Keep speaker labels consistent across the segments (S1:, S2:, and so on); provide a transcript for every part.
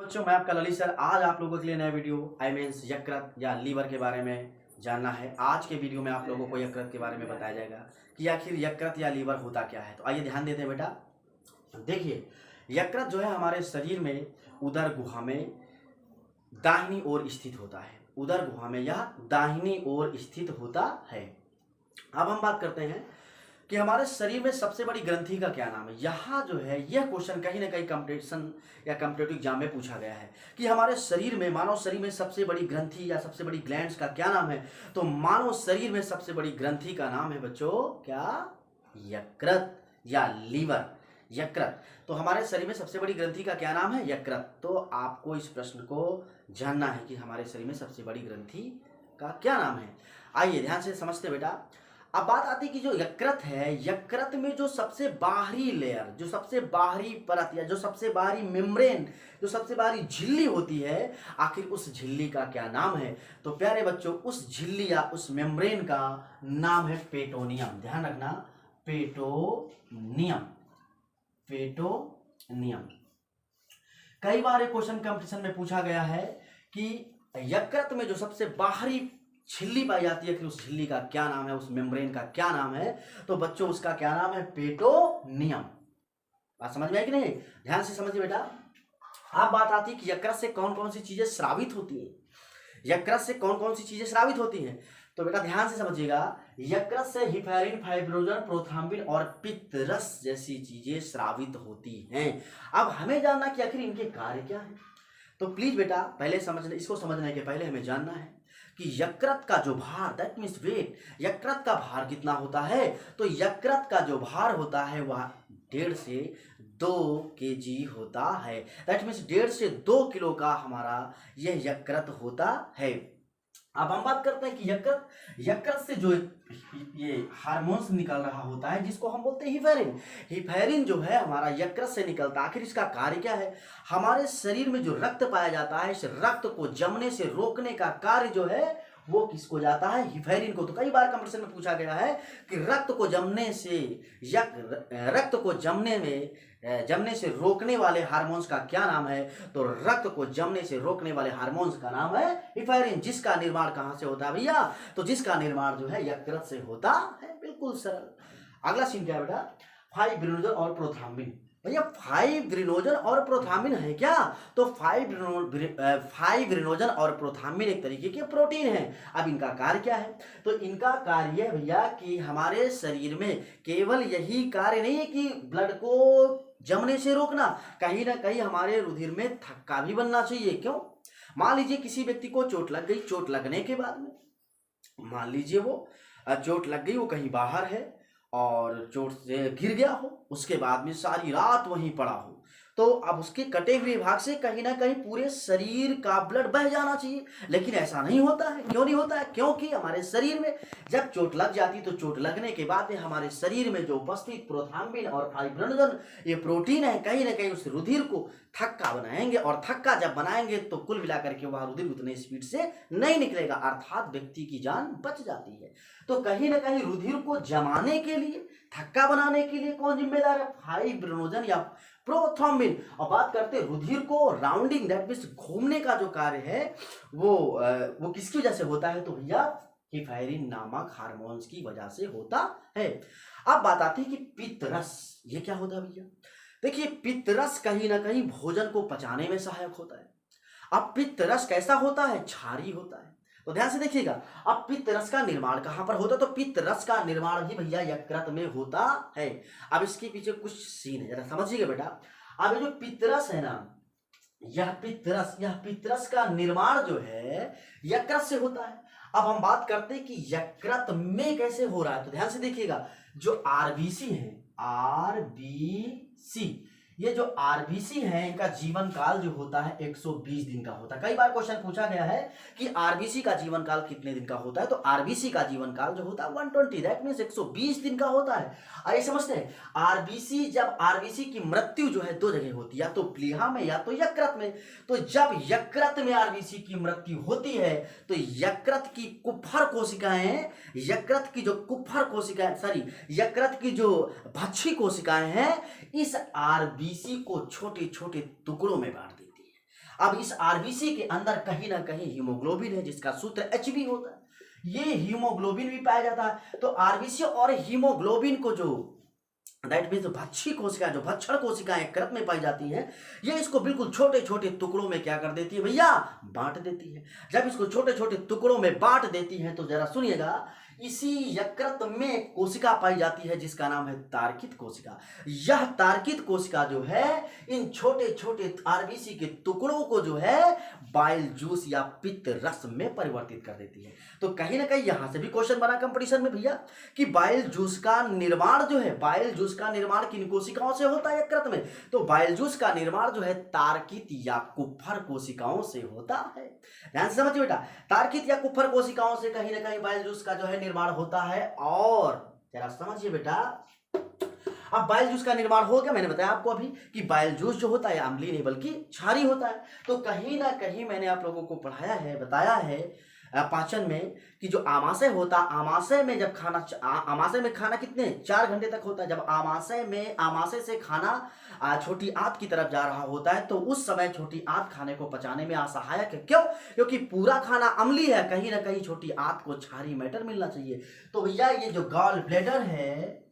S1: बच्चों, मैं आपका ललित सर। आज आप लोगों के लिए नया वीडियो आई मीन्स यकृत या लीवर के बारे में जानना है। आज के वीडियो में आप लोगों को यकृत के बारे में बताया जाएगा कि आखिर यकृत या लीवर होता क्या है। तो आइए ध्यान देते हैं बेटा। देखिए, यकृत जो है हमारे शरीर में उदर गुहा में दाहिनी ओर स्थित होता है। उदर गुहा में यह दाहिनी ओर स्थित होता है। अब हम बात करते हैं कि हमारे शरीर में सबसे बड़ी ग्रंथि का क्या नाम है। यहाँ जो है यह क्वेश्चन कहीं ना कहीं कंपटीशन या कॉम्पिटिटिव एग्जाम में पूछा गया है कि हमारे शरीर में, मानव शरीर में सबसे बड़ी ग्रंथि या सबसे बड़ी ग्लैंड्स का क्या नाम है। तो मानव शरीर में सबसे बड़ी ग्रंथि का नाम है बच्चों क्या? यकृत या लीवर। यकृत। तो हमारे शरीर में सबसे बड़ी ग्रंथि का क्या नाम है? यकृत। तो आपको इस प्रश्न को जानना है कि हमारे शरीर में सबसे बड़ी ग्रंथि का क्या नाम है। आइए ध्यान से समझते बेटा। अब बात आती है कि जो यकृत है, यकृत में जो सबसे बाहरी लेयर, जो सबसे बाहरी परत या जो सबसे बाहरी मेम्ब्रेन, जो सबसे बाहरी झिल्ली होती है, आखिर उस झिल्ली का क्या नाम है। तो प्यारे बच्चों, उस झिल्ली या उस मेम्ब्रेन का नाम है पेटोनियम। ध्यान रखना, पेटोनियम। पेटोनियम। कई बार एक क्वेश्चन कंपटीशन में पूछा गया है कि यकृत में जो सबसे बाहरी झिल्ली पाई जाती है, फिर उस झिल्ली का क्या नाम है, उस मेम्ब्रेन का क्या नाम है। तो बच्चों उसका क्या नाम है? पेटोनियम। बात समझ में आई कि नहीं? ध्यान से समझिए बेटा। अब बात आती है कि यकृत से कौन कौन सी चीजें स्रावित होती हैं। यकृत से कौन कौन सी चीजें स्रावित होती हैं, तो बेटा ध्यान से समझिएगा। यकृत से हिपैरिन, फाइब्रोजन, प्रोथ्राम्बिन और पित्तरस जैसी चीजें स्रावित होती हैं। अब हमें जानना कि आखिर इनके कार्य क्या है। तो प्लीज बेटा पहले इसको समझने के पहले हमें जानना है कि यकृत का जो भार, दैट मीन्स वेट, यकृत का भार कितना होता है। तो यकृत का जो भार होता है वह 1.5 से 2 kg होता है। दैट मीन्स 1.5 से 2 किलो का हमारा यह यकृत होता है। अब हम बात करते हैं कि यकृत से जो ये हार्मोन्स निकल रहा होता है, जिसको हम बोलते हैं हिपैरिन। हिपैरिन जो है हमारा यकृत से निकलता है। आखिर इसका कार्य क्या है? हमारे शरीर में जो रक्त पाया जाता है, इस रक्त को जमने से रोकने का कार्य जो है वो किसको जाता है? हिपैरिन को। तो कई बार कंपटीशन में पूछा गया है कि रक्त को जमने से रोकने वाले हार्मोन्स का क्या नाम है। तो रक्त को जमने से रोकने वाले हार्मोन्स का नाम है हिपैरिन, जिसका निर्माण कहां से होता है भैया? तो जिसका निर्माण जो है यकृत से होता है। बिल्कुल सरल। अगला सीन क्या है बेटा? फाइब्रिनोजन और प्रोथ्राम्बिन। भैया फाइब्रिनोजन और प्रोथ्राम्बिन है क्या? तो फाइब्रिनोजन और प्रोथ्राम्बिन एक तरीके के प्रोटीन हैं। अब इनका कार्य क्या है? तो इनका कार्य है भैया कि हमारे शरीर में केवल यही कार्य नहीं है कि ब्लड को जमने से रोकना, कहीं ना कहीं हमारे रुधिर में थक्का भी बनना चाहिए। क्यों? मान लीजिए किसी व्यक्ति को चोट लग गई, चोट लगने के बाद में मान लीजिए वो चोट लग गई, वो कहीं बाहर है और चोट से गिर गया हो, उसके बाद में सारी रात वहीं पड़ा हो, तो अब उसके कटे हुए भाग से कहीं ना कहीं पूरे शरीर का ब्लड बह जाना चाहिए। लेकिन ऐसा नहीं होता है। क्यों नहीं होता है? क्योंकि हमारे शरीर में जब चोट लग जाती, तो चोट लगने के बाद में हमारे शरीर में जो उपस्थित प्रोथ्राम्बिन और फाइब्रिनोजन ये प्रोटीन है, कहीं ना कहीं उस रुधिर को थक्का बनाएंगे, और थक्का जब बनाएंगे तो कुल मिलाकर के वह रुधिर उतने स्पीड से नहीं निकलेगा, अर्थात व्यक्ति की जान बच जाती है। तो कहीं ना कहीं रुधिर को जमाने के लिए, थक्का बनाने के लिए कौन जिम्मेदार है? फाइब्रिनोजन या प्रोथ्राम्बिन। और बात करते हैं रुधिर को राउंडिंग, दैट मींस घूमने का जो कार्य है वो किसकी वजह से होता है? तो भैया हिपैरिन नामक हार्मोन्स की वजह से होता है। अब बात आती है कि पित्तरस, ये क्या होता है भैया? देखिए, पित्तरस कहीं ना कहीं भोजन को पचाने में सहायक होता है। अब पित्तरस कैसा होता है? क्षारी होता है। तो ध्यान से देखिएगा। अब पित्तरस का निर्माण कहां पर होता है? तो पित्तरस का निर्माण भी भैया यकृत में होता है। अब इसके पीछे कुछ सीन है, जरा समझिएगा बेटा। अब ये जो पित्तरस है ना, यह पित्तरस का निर्माण जो है यकृत से होता है। अब हम बात करते हैं कि यकृत में कैसे हो रहा है। तो ध्यान से देखिएगा, जो आरबीसी है, आरबीसी, ये जो आरबीसी है इनका जीवन काल जो होता है 120 दिन का होता है। कई बार क्वेश्चन पूछा गया है कि आरबीसी का जीवन काल कितने दिन का होता है। तो आरबीसी का जीवन काल जो होता है 120, दैट मींस 120 दिन का होता है। आइए समझते हैं। जब आरबीसी की मृत्यु जो है 2 जगह होती है, या तो प्लीहा में या तो यकृत में। तो जब यकृत में आरबीसी की मृत्यु होती है तो यकृत की कुप्फर कोशिकाएं, यकृत की जो भक्षी कोशिकाएं हैं, इस आरबीसी को छोटे छोटे टुकड़ों में बांट देती है। अब इस आरबीसी के अंदर कहीं ना कहीं हीमोग्लोबिन है, जिसका सूत्र Hb होता है। ये हीमोग्लोबिन भी पाया जाता है। तो आरबीसी और हीमोग्लोबिन को जो दैट मीन्स भक्षी कोशिका, जो भक्षण कोशिकाएं यकृत में पाई जाती हैं, ये इसको बिल्कुल छोटे छोटे टुकड़ों में क्या कर देती है भैया, बांट देती है। जब इसको छोटे छोटे टुकड़ों में बांट देती है तो जरा सुनिएगा, इसी यकृत में कोशिका पाई जाती है जिसका नाम है तार्कित कोशिका। यह तार्कित कोशिका जो है इन छोटे छोटे आरबीसी के टुकड़ों को जो है बाइल जूस या पित्त रस में परिवर्तित कर देती है। तो कहीं ना कहीं यहां से भी क्वेश्चन बना कंपटीशन में भैया कि बाइल जूस का निर्माण जो है, बाइल जूस का निर्माण किन कोशिकाओं से होता है यकृत में? तो बाइल जूस का निर्माण जो है तार्कित या कुप्फर कोशिकाओं से होता है। ध्यान से समझिए बेटा, तार्कित या कुप्फर कोशिकाओं से कहीं ना कहीं बाइल जूस का जो है निर्माण होता है। और जरा समझिए बेटा, अब बाइल जूस का निर्माण हो गया, मैंने बताया आपको अभी कि बाइल जूस जो होता है अम्लीय नहीं बल्कि क्षारीय होता है। तो कहीं ना कहीं मैंने आप लोगों को पढ़ाया है, बताया है पाचन में कि जो आमाशय होता, आमाशय में जब खाना, आमाशय में खाना कितने 4 घंटे तक होता है। जब आमाशय से खाना छोटी आंत की तरफ जा रहा होता है तो उस समय छोटी आंत खाने को पचाने में असहायक है। क्यों? क्योंकि पूरा खाना अम्लीय है, कहीं ना कहीं छोटी आंत को क्षारीय मैटर मिलना चाहिए। तो भैया ये जो गॉल ब्लैडर है,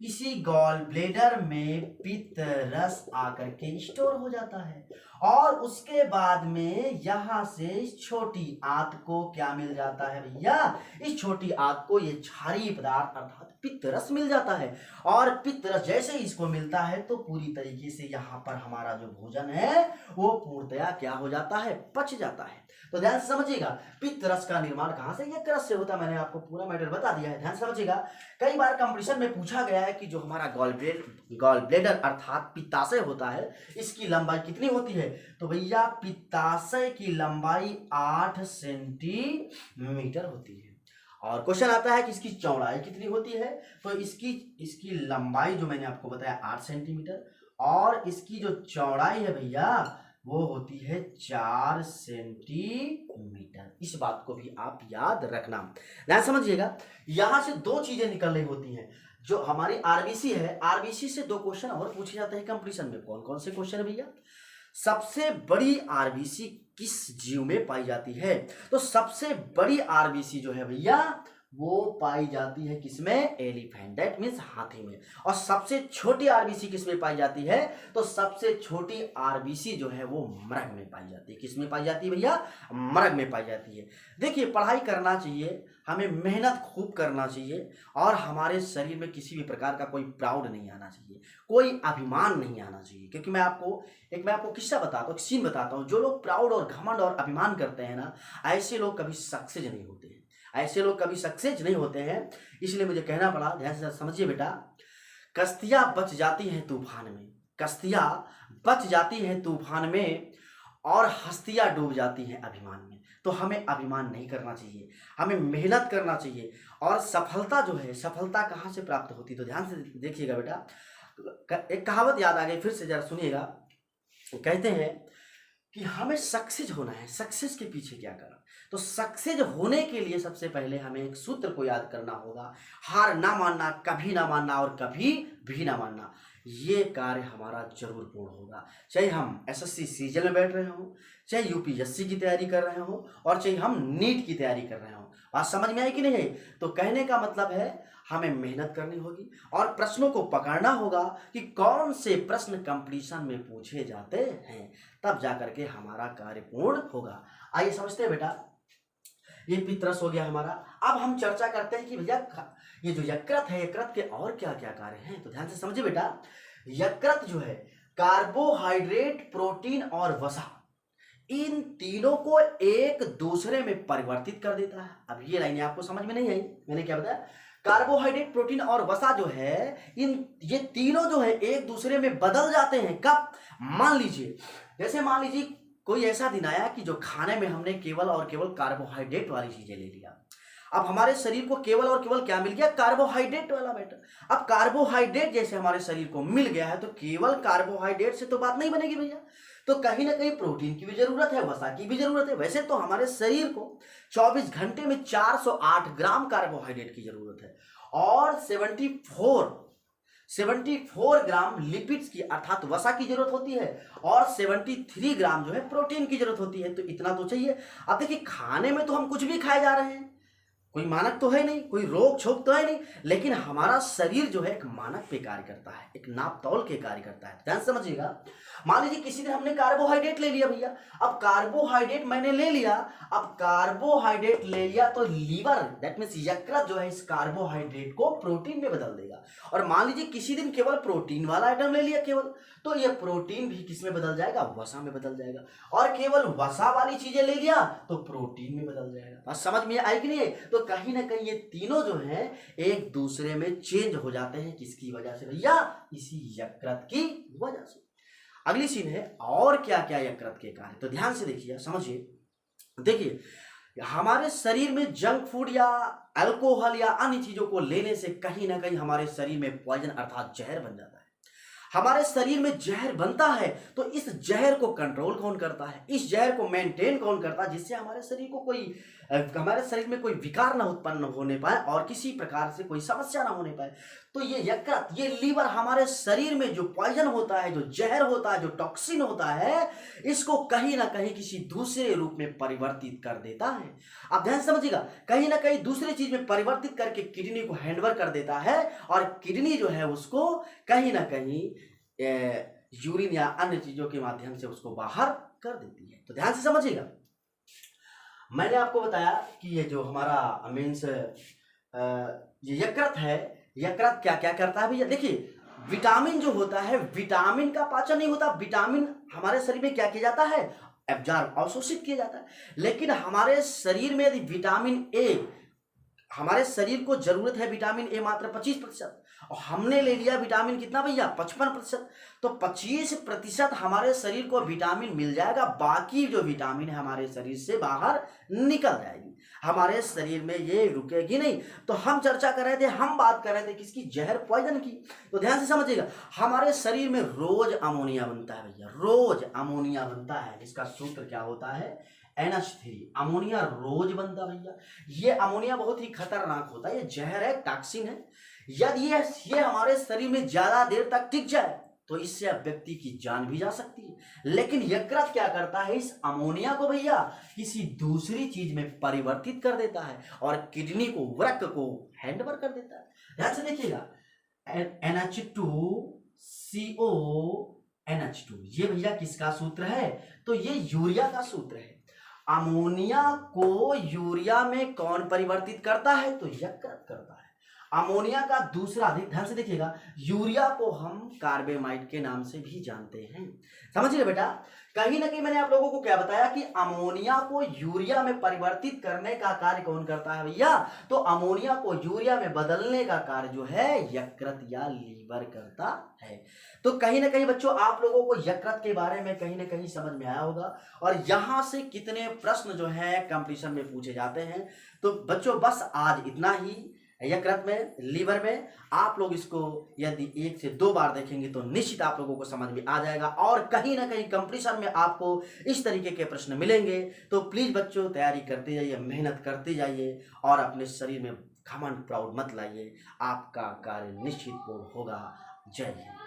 S1: इसी गॉल ब्लैडर में पित्त रस आकर के स्टोर हो जाता है और उसके बाद में यहां से इस छोटी आंत को क्या मिल जाता है भैया, इस छोटी आंत को ये क्षारीय पदार्थ अर्थात पित्त रस मिल जाता है। और पित्त रस जैसे ही इसको मिलता है तो पूरी तरीके से यहाँ पर हमारा जो भोजन है वो पूर्णतया क्या हो जाता है, पच जाता है। तो ध्यान से समझिएगा, पित्त रस का निर्माण कहां से, यकृत से होता है। मैंने आपको पूरा मैटर बता दिया है, ध्यान से समझिएगा। कई बार कंपटीशन में पूछा गया है कि जो हमारा गॉल ब्लैडर अर्थात पित्ताशय होता है, इसकी लंबाई कितनी होती है? तो भैया पित्ताशय की लंबाई 8 सेंटीमीटर होती है। और क्वेश्चन आता है कि इसकी चौड़ाई कितनी होती है? तो इसकी लंबाई जो मैंने आपको बताया 8 सेंटीमीटर और इसकी जो चौड़ाई है भैया वो होती है 4 सेंटीमीटर। इस बात को भी आप याद रखना, ध्यान समझिएगा। यहां से 2 चीजें निकल रही होती हैं। जो हमारी आरबीसी है, आरबीसी से 2 क्वेश्चन और पूछे जाते हैं कंपटीशन में। कौन कौन से क्वेश्चन है भैया? सबसे बड़ी आरबीसी किस जीव में पाई जाती है? तो सबसे बड़ी आरबीसी जो है भैया वो पाई जाती है किसमें? एलिफेंट, दैट मीन्स हाथी में। और सबसे छोटी आरबीसी किसमें पाई जाती है? तो सबसे छोटी आरबीसी जो है वो मृग में पाई जाती है। किसमें पाई जाती है भैया? मृग में पाई जाती है। देखिए, पढ़ाई करना चाहिए, हमें मेहनत खूब करना चाहिए और हमारे शरीर में किसी भी प्रकार का कोई प्राउड नहीं आना चाहिए, कोई अभिमान नहीं आना चाहिए। क्योंकि मैं आपको किस्सा बताता हूँ, सीन बताता हूँ। जो लोग प्राउड और घमंड और अभिमान करते हैं ना, ऐसे लोग कभी सक्सेस नहीं होते हैं, ऐसे लोग कभी सक्सेस नहीं होते हैं। इसलिए मुझे कहना पड़ा, ध्यान से समझिए बेटा। कश्तियां बच जाती हैं तूफान में, कश्तियां बच जाती हैं तूफान में और हस्तियां डूब जाती हैं अभिमान में। तो हमें अभिमान नहीं करना चाहिए, हमें मेहनत करना चाहिए। और सफलता जो है, सफलता कहाँ से प्राप्त होती? तो ध्यान से देखिएगा बेटा, एक कहावत याद आ गई, फिर से जरा सुनिएगा। कहते हैं कि हमें सक्सेस होना है, सक्सेस के पीछे क्या करना? तो सक्सेस होने के लिए सबसे पहले हमें एक सूत्र को याद करना होगा, हार ना मानना, कभी ना मानना और कभी भी ना मानना। ये कार्य हमारा जरूर पूर्ण होगा, चाहे हम एसएससी सीजन में बैठ रहे हों, चाहे यूपीएससी की तैयारी कर रहे हों और चाहे हम नीट की तैयारी कर रहे हों। बात समझ में आई कि नहीं? तो कहने का मतलब है हमें मेहनत करनी होगी और प्रश्नों को पकड़ना होगा कि कौन से प्रश्न कंपटीशन में पूछे जाते हैं, तब जाकर के हमारा कार्य पूर्ण होगा। आइए समझते हैं बेटा, ये पित्तरस हो गया हमारा। अब हम चर्चा करते हैं कि भैया ये जो यकृत है, यकृत के और क्या क्या कार्य हैं। तो ध्यान से समझिए बेटा, यकृत जो है कार्बोहाइड्रेट, प्रोटीन और वसा, इन तीनों को एक दूसरे में परिवर्तित कर देता है। अब ये लाइनें आपको समझ में नहीं आई, मैंने क्या बताया? कार्बोहाइड्रेट, प्रोटीन और वसा जो है, ये तीनों जो है एक दूसरे में बदल जाते हैं। कब? मान लीजिए, जैसे मान लीजिए कोई ऐसा दिन आया कि जो खाने में हमने केवल और केवल कार्बोहाइड्रेट वाली चीजें ले लिया। अब हमारे शरीर को केवल और केवल क्या मिल गया? कार्बोहाइड्रेट वाला मैटर। अब कार्बोहाइड्रेट जैसे हमारे शरीर को मिल गया है तो केवल कार्बोहाइड्रेट से तो बात नहीं बनेगी भैया, तो कहीं ना कहीं प्रोटीन की भी जरूरत है, वसा की भी जरूरत है। वैसे तो हमारे शरीर को 24 घंटे में 408 ग्राम कार्बोहाइड्रेट की जरूरत है और 74 ग्राम लिपिड्स की अर्थात वसा की जरूरत होती है और 73 ग्राम जो है प्रोटीन की जरूरत होती है। तो इतना तो चाहिए। अब देखिए खाने में तो हम कुछ भी खाए जा रहे हैं, कोई मानक तो है नहीं, कोई रोक छोक तो है नहीं, लेकिन हमारा शरीर जो है एक मानक पे कार्य करता है, एक नाप तौल के कार्य करता है। ध्यान समझिएगा। मान लीजिए किसी दिन हमने कार्बोहाइड्रेट ले लिया भैया, अब कार्बोहाइड्रेट मैंने ले लिया, अब कार्बोहाइड्रेट ले लिया तो लीवर दैट मींस यकृत जो है इस कार्बोहाइड्रेट को प्रोटीन में बदल देगा। और मान लीजिए किसी दिन केवल प्रोटीन वाला आइटम ले लिया केवल, तो यह प्रोटीन भी किस में बदल जाएगा, वसा में बदल जाएगा। और केवल वसा वाली चीजें ले लिया तो प्रोटीन में बदल जाएगा। बात समझ में आई कि नहीं है? तो कहीं ना कहीं ये तीनों जो है एक दूसरे में चेंज हो जाते हैं। किसकी वजह से भैया? इसी यकृत की वजह से। अगली सीन है और क्या क्या यकृत के कार्य, तो ध्यान से देखिए, समझिए। देखिए हमारे शरीर में जंक फूड या अल्कोहल या अन्य चीजों को लेने से कहीं ना कहीं हमारे शरीर में पॉइजन अर्थात जहर बन जाता है। हमारे शरीर में जहर बनता है तो इस जहर को कंट्रोल कौन करता है, इस जहर को मेंटेन कौन करता है, जिससे हमारे शरीर को कोई हमारे शरीर में कोई विकार ना उत्पन्न होने पाए और किसी प्रकार से कोई समस्या ना होने पाए। तो ये यकृत, ये लीवर हमारे शरीर में जो पॉइजन होता है, जो जहर होता है, जो टॉक्सिन होता है, इसको कहीं ना कहीं किसी दूसरे रूप में परिवर्तित कर देता है। आप ध्यान समझिएगा, कहीं ना कहीं दूसरे चीज में परिवर्तित करके किडनी को हैंडओवर कर देता है और किडनी जो है उसको कहीं ना कहीं यूरिन या अन्य चीजों के माध्यम से उसको बाहर कर देती है। तो ध्यान से समझिएगा। मैंने आपको बताया कि ये जो हमारा मीन्स ये यकृत है, यकृत क्या क्या करता है भैया? देखिए विटामिन जो होता है, विटामिन का पाचन नहीं होता। विटामिन हमारे शरीर में क्या किया जाता है? एब्जॉर्ब, अवशोषित किया जाता है। लेकिन हमारे शरीर में यदि विटामिन ए, हमारे शरीर को जरूरत है विटामिन ए मात्र 25%, और हमने ले लिया विटामिन कितना भैया? 55%। तो 25% हमारे शरीर को विटामिन मिल जाएगा, बाकी जो विटामिन है हमारे शरीर से बाहर निकल जाएगी, हमारे शरीर में ये रुकेगी नहीं। तो हम चर्चा कर रहे थे, हम बात कर रहे थे किसकी? जहर, पॉइजन की। तो ध्यान से समझिएगा, हमारे शरीर में रोज अमोनिया बनता है भैया, रोज अमोनिया बनता है, जिसका सूत्र क्या होता है? NH3। अमोनिया रोज बनता भैया। ये अमोनिया बहुत ही खतरनाक होता है, ये जहर है, टॉक्सिन है। यदि ये हमारे शरीर में ज्यादा देर तक टिक जाए तो इससे व्यक्ति की जान भी जा सकती है। लेकिन यकृत क्या करता है? इस अमोनिया को भैया किसी दूसरी चीज में परिवर्तित कर देता है और किडनी को, वृक्क को हैंडओवर कर देता है। ध्यान से देखिएगा, NH2CO NH2, ये भैया किसका सूत्र है? तो ये यूरिया का सूत्र है। अमोनिया को यूरिया में कौन परिवर्तित करता है? तो यकृत करता है। अमोनिया का दूसरा, ध्यान से देखिएगा, यूरिया को हम कार्बेमाइड के नाम से भी जानते हैं। समझिए बेटा, कहीं ना कहीं मैंने आप लोगों को क्या बताया कि अमोनिया को यूरिया में परिवर्तित करने का कार्य कौन करता है भैया? तो अमोनिया को यूरिया में बदलने का कार्य जो है यकृत या लीवर करता है। तो कहीं ना कहीं बच्चों आप लोगों को यकृत के बारे में कहीं ना कहीं समझ में आया होगा। और यहां से कितने प्रश्न जो है कंपटीशन में पूछे जाते हैं। तो बच्चों बस आज इतना ही। यकृत में, लीवर में आप लोग इसको यदि 1 से 2 बार देखेंगे तो निश्चित आप लोगों को समझ में आ जाएगा और कहीं ना कहीं कंपटीशन में आपको इस तरीके के प्रश्न मिलेंगे। तो प्लीज बच्चों तैयारी करते जाइए, मेहनत करते जाइए और अपने शरीर में घमंड प्राउड मत लाइए। आपका कार्य निश्चित पूर्ण होगा। जय हिंद।